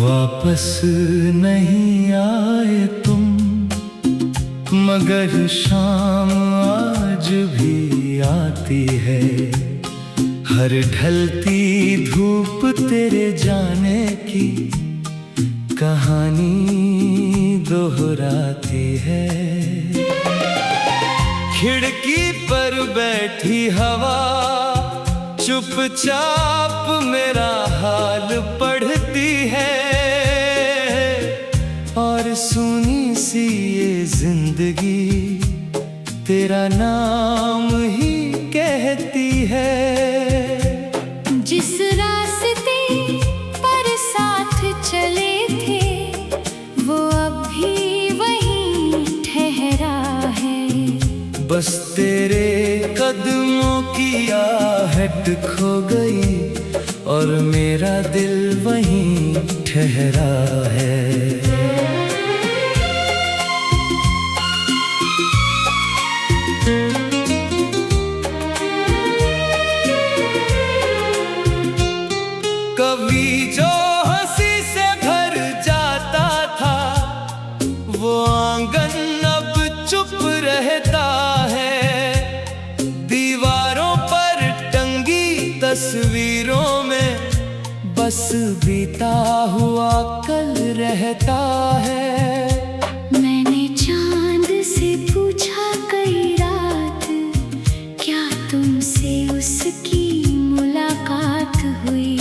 वापस नहीं आए तुम, मगर शाम आज भी आती है। हर ढलती धूप तेरे जाने की कहानी दोहराती है। खिड़की पर बैठी हवा चुपचाप मेरा हाल पढ़ती है, और सुनी सी ये जिंदगी तेरा नाम ही कहती है। जिस रास्ते पर साथ चले थे वो अब भी वहीं ठहरा है। बस तेरे कदमों की आहट खो गई और मेरा दिल वहीं ठहरा है। कभी जो हंसी से भर जाता था वो आंगन अब चुप रहता है। दीवारों पर टंगी तस्वीरों में बस बीता हुआ कल रहता है। मैंने चांद से पूछा कई रात, क्या तुमसे उसकी मुलाकात हुई?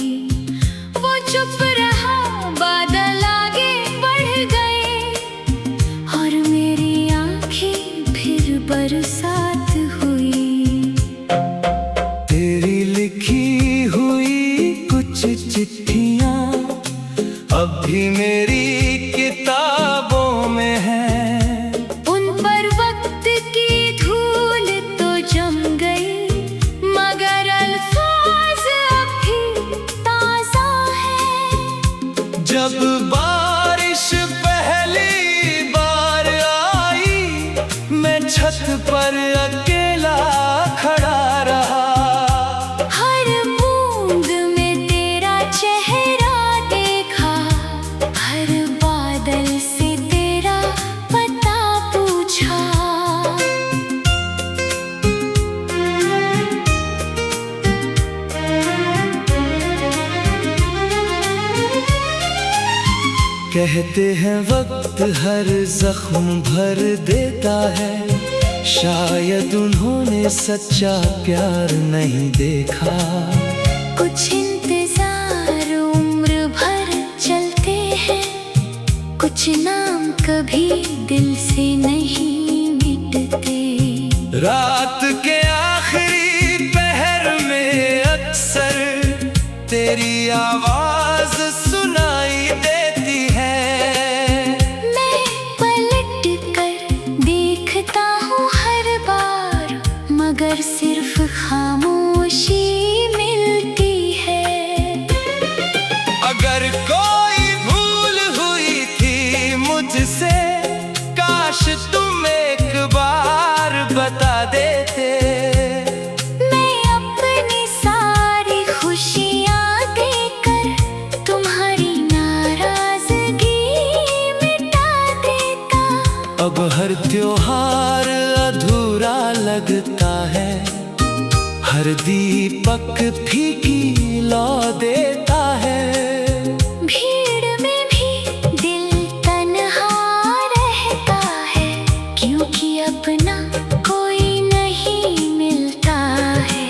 वो चुप रहा, बादल आगे बढ़ गए और मेरी आंखें फिर बरसात हुई। तेरी लिखी हुई कुछ चिट्ठियां अब भी मेरी किताबों में हैं। उन पर वक्त की धूल तो जम गई, मगर अल्फाज अब भी ताजा है। जब बारिश पहली बार आई मैं छत पर अकेला खड़ा रहा। हर बूंद में तेरा चेहरा देखा, हर बादल से तेरा पता पूछा। कहते हैं वक्त हर जख्म भर देता है, शायद उन्होंने सच्चा प्यार नहीं देखा। कुछ इंतजार उम्र भर चलते हैं, कुछ नाम कभी दिल से नहीं मिटते। रात के आखिरी पहर में अक्सर तेरी आवाज सुनाई देती है। मैं पलट कर देखता हूँ हर बार, मगर सिर्फ खामोशी मिलती है। अगर कोई भूल हुई थी मुझसे काश तुम एक बार बता देते। मैं अपनी सारी खुशियाँ देकर तुम्हारी नाराजगी मिटा देता। अब हर त्योहार अधूरा लगता है, हर दीपक फीकी लौ देता है। भीड़ में भी दिल तन्हा रहता है, क्योंकि अपना कोई नहीं मिलता है।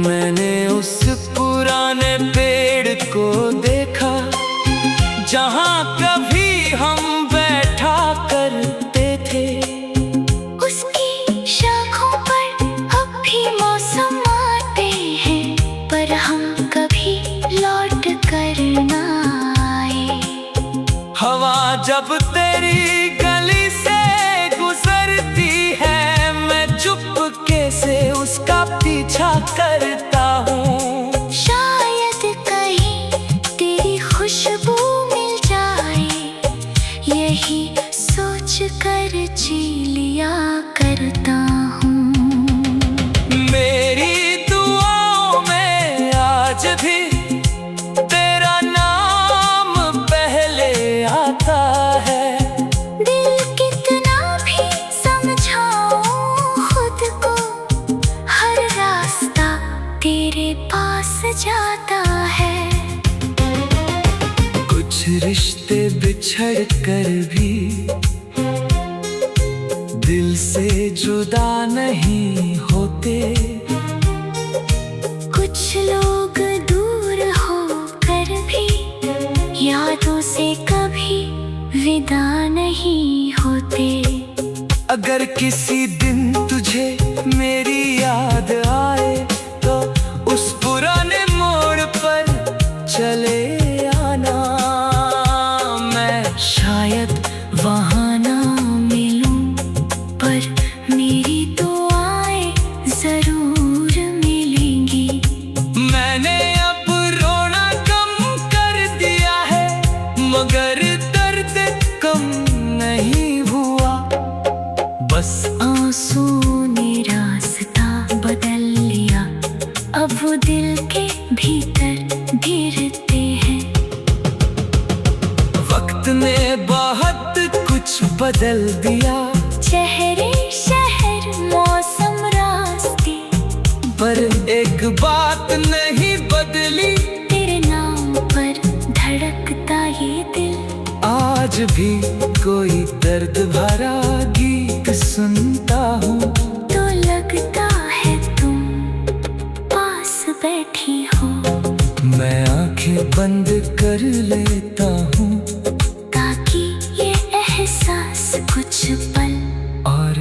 मैंने उस पुराने पेड़ को देखा जहाँ कभी हम बैठा करते थे। उसकी शाखों पर अब भी मौसम आते हैं, पर हम कभी लौट कर ना आए। हवा जब तेरी गली से गुजरती है मैं चुपके से उसका पीछा करता हूँ। शायद कहीं तेरी खुशबू मिल जाए, यही सोच कर जी लिया करता हूँ। मेरी दुआओं में आज भी तेरा नाम पहले कुछ रिश्ते बिछड़ कर भी दिल से जुदा नहीं होते। कुछ लोग दूर हो कर भी यादों से कभी विदा नहीं होते। अगर किसी दिन तुझे मेरी याद आए तो उस पुराने मोड़ पर चले आना। मैं शायद वहाँ ना मिलूं, पर मेरी दुआएं जरूर मिलेंगी। मैंने अब रोना कम कर दिया है, मगर दर्द कम नहीं हुआ। बस आंसू ने रास्ता बदल लिया, अब वो दिल के भीतर गिरते हैं। वक्त ने बहुत कुछ बदल दिया, चेहरे शहर मौसम रास्ते, पर एक बात नहीं बदली, तेरे नाम पर धड़कता ये दिल। आज भी कोई दर्द भरा गीत सुनता हूँ तो लगता है तुम पास बैठी हो। मैं आंखें बंद कर लेता हूँ ताकि ये एहसास कुछ पल और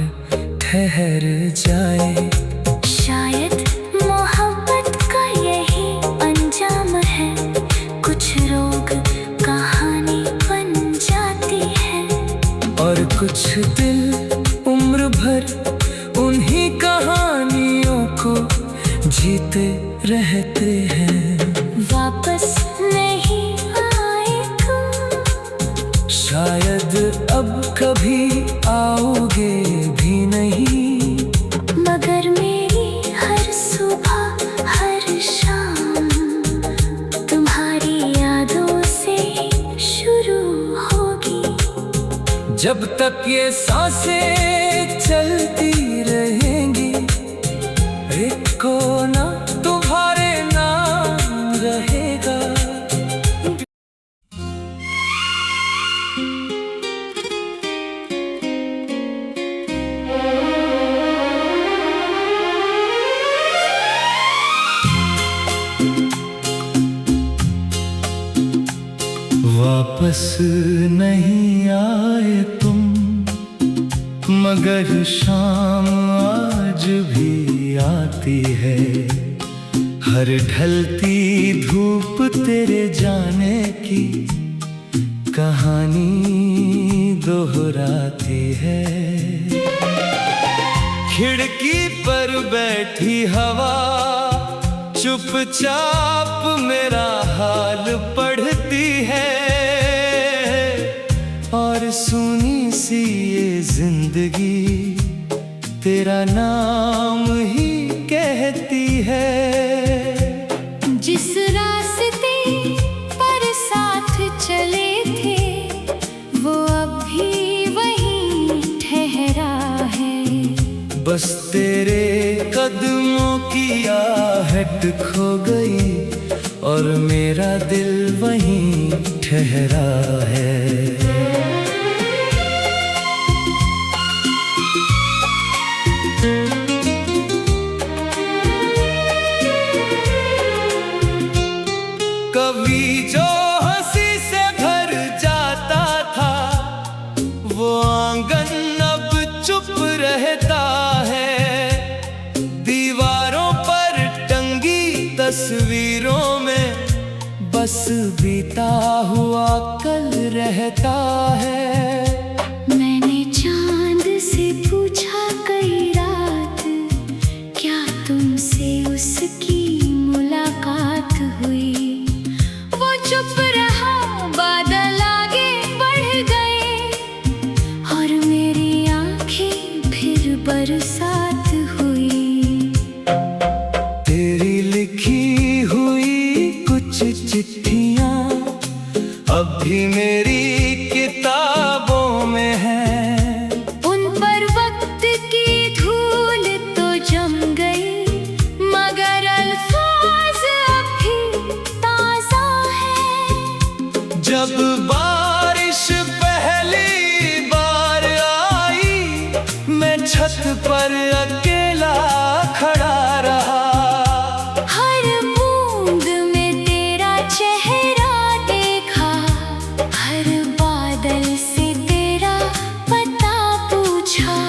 ठहर जाए। शायद मोहब्बत का यही अंजाम है, कुछ रोग कहानी बन जाती है, और कुछ दिल उम्र भर उन्हीं कहानियों को जीते रहते हैं। वापस नहीं आए तुम, शायद अब कभी आओगे भी नहीं, मगर मेरी हर सुबह हर शाम तुम्हारी यादों से शुरू होगी। जब तक ये सांसें चलती रहेंगी, एक कोना तुम्हारे नाम रहेगा। वापस नहीं आए तुम, मगर शाम आज भी आती है। हर ढलती धूप तेरे जाने की कहानी दोहराती है। खिड़की पर बैठी हवा चुपचाप मेरा हाल पढ़ती है, और सुनी सी ये जिंदगी तेरा नाम ही कहती है। जिस रास्ते पर साथ चले थे वो अब भी वहीं ठहरा है। बस तेरे कदमों की आहट खो गई और मेरा दिल वहीं ठहरा है। कभी जो हंसी से भर जाता था वो आंगन अब चुप रहता है। दीवारों पर टंगी तस्वीरों में बस बीता हुआ कल रहता है। मैंने चांद से पूछा कई रात, क्या तुमसे उसकी मुलाकात हुई? वो चुप रहा, बादल आगे बढ़ गए और मेरी आंखें फिर बरसात हुई। तेरी लिखी हुई कुछ चिट्ठियां अब भी मेरी किताबों में है। उन पर वक्त की धूल तो जम गई, मगर अल्फाज अब भी ताजा है। जब बारिश पहली बार आई, मैं छत पर अकेला खड़ा रहा। हर बूंद में तेरा चेहरा देखा, हर बादल से तेरा पता पूछा।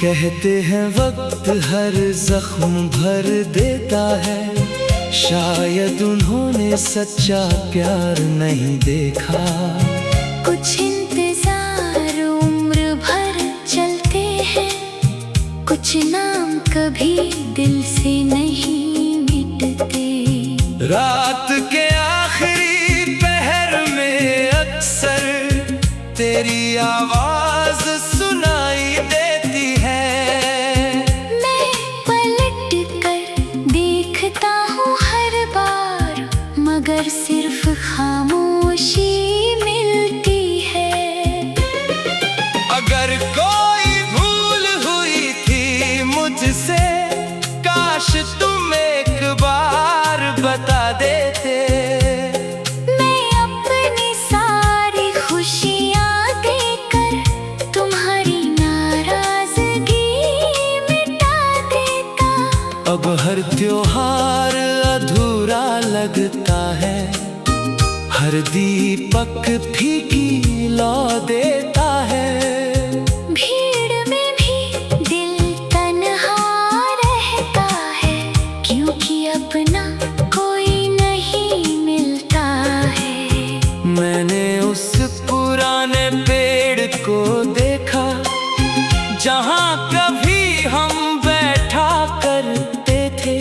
कहते हैं वक्त हर जख्म भर देता है, शायद उन्होंने सच्चा प्यार नहीं देखा। कुछ इंतजार उम्र भर चलते हैं, कुछ नाम कभी दिल से नहीं मिटते। रात के आखिरी पहर में अक्सर तेरी आवाज सुनाई देती है। मैं पलट कर देखता हूँ हर बार, मगर सिर्फ खामोशी मिलती है। अगर कोई भूल हुई थी मुझसे, काश तुम एक बार बता देते। मैं अपनी सारी खुशियाँ देकर तुम्हारी नाराजगी मिटा देता। अब हर त्योहार अधूरा लगता है, हर दीपक फीकी लौ देता है। भीड़ में भी दिल तन्हा रहता है, क्योंकि अपना कोई नहीं मिलता है। मैंने उस पुराने पेड़ को देखा, जहाँ कभी हम बैठा करते थे।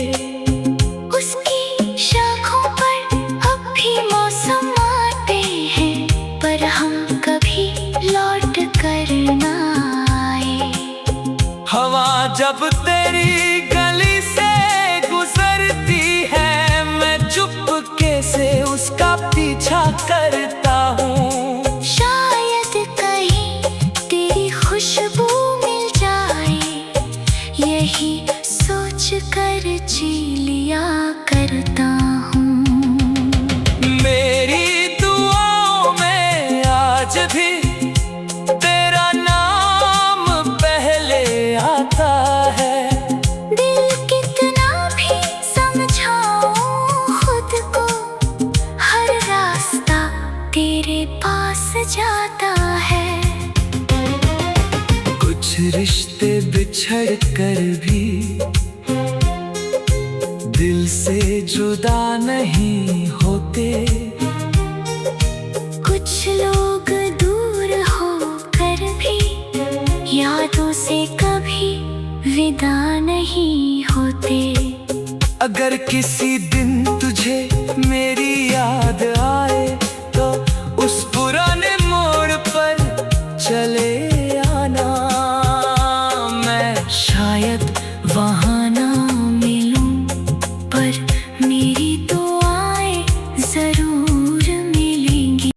उसकी शाखों पर अब भी मौसम आते हैं, पर हम कभी लौट कर ना आए। हवा जब तेरी गली से गुजरती है, मैं चुपके से उसका पीछा करता हूँ। शायद कहीं तेरी खुशबू मिल जाए, यही सोच कर जी लिया करता हूँ। मेरी दुआओं में आज भी तेरा नाम पहले आता है। दिल कितना भी समझाऊं खुद को, हर रास्ता तेरे पास जाता है। कुछ रिश्ते बिछड़ कर भी दिल से जुदा नहीं होते। कुछ लोग दूर होकर भी यादों से कभी विदा नहीं होते। अगर किसी दिन तुझे मेरी याद आए, तो उस पुराने मोड़ पर चले आना। मैं शायद वहाँ न